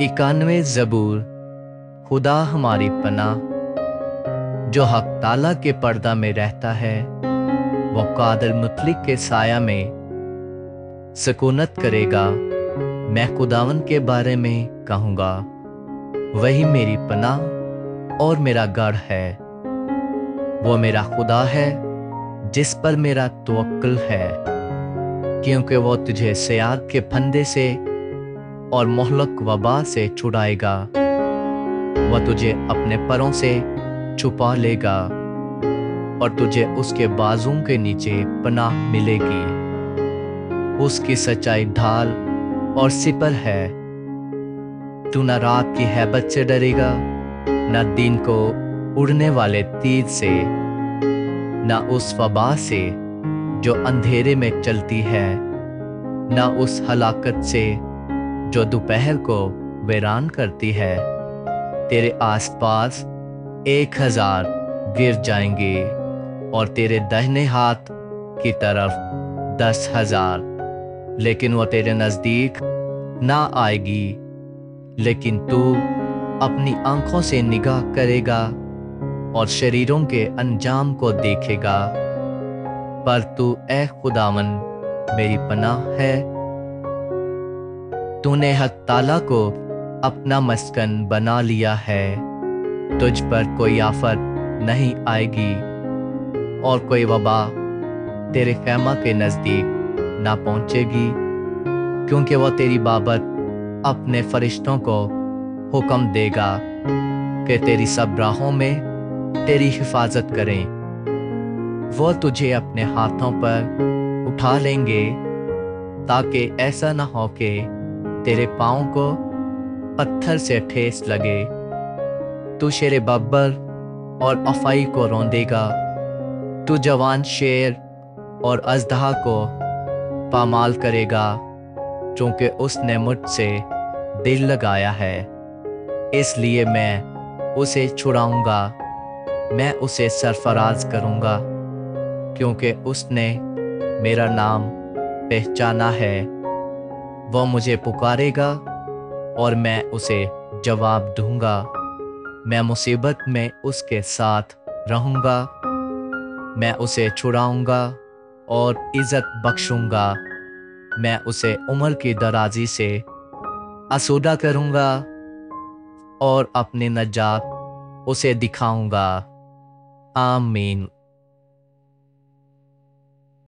91 ज़बूर। खुदा हमारी पनाह, जो हक ताला के पर्दा में रहता है, वो कादिर मुतलिक के साया में सुकूनत करेगा। मैं खुदावन के बारे में कहूँगा, वही मेरी पनाह और मेरा गढ़ है। वो मेरा खुदा है जिस पर मेरा तवक्कुल है, क्योंकि वो तुझे सियाद के फंदे से और मोहलक वबा से छुड़ाएगा। वह तुझे अपने परों से छुपा लेगा और तुझे उसके बाजुओं के नीचे पनाह मिलेगी। उसकी सच्चाई ढाल और सिपर है। तू न रात की हैबत से डरेगा, न दिन को उड़ने वाले तीर से, न उस वबा से जो अंधेरे में चलती है, न उस हलाकत से जो दोपहर को वीरान करती है। तेरे आसपास 1000 गिर जाएंगे और तेरे दाहिने हाथ की तरफ 10,000, लेकिन वो तेरे नजदीक ना आएगी। लेकिन तू अपनी आंखों से निगाह करेगा और शरीरों के अंजाम को देखेगा। पर तू ऐ खुदावन मेरी पनाह है। तूने हक ताला को अपना मस्कन बना लिया है। तुझ पर कोई आफत नहीं आएगी और कोई वबा तेरे खैमा के नजदीक ना पहुंचेगी, क्योंकि वह तेरी बाबत अपने फरिश्तों को हुक्म देगा कि तेरी सब राहों में तेरी हिफाजत करें। वो तुझे अपने हाथों पर उठा लेंगे, ताकि ऐसा ना हो कि तेरे पाँव को पत्थर से ठेस लगे। तू शेर बब्बर और अफाई को रौंदेगा। तू जवान शेर और अजदहा को पामाल करेगा, क्योंकि उसने मुझसे दिल लगाया है। इसलिए मैं उसे छुड़ाऊंगा, मैं उसे सरफराज करूंगा, क्योंकि उसने मेरा नाम पहचाना है। वो मुझे पुकारेगा और मैं उसे जवाब दूंगा। मैं मुसीबत में उसके साथ रहूंगा। मैं उसे छुड़ाऊंगा और इज्जत बख्शूंगा। मैं उसे उम्र की दराजी से आसूदा करूंगा और अपनी नजात उसे दिखाऊंगा। आमीन।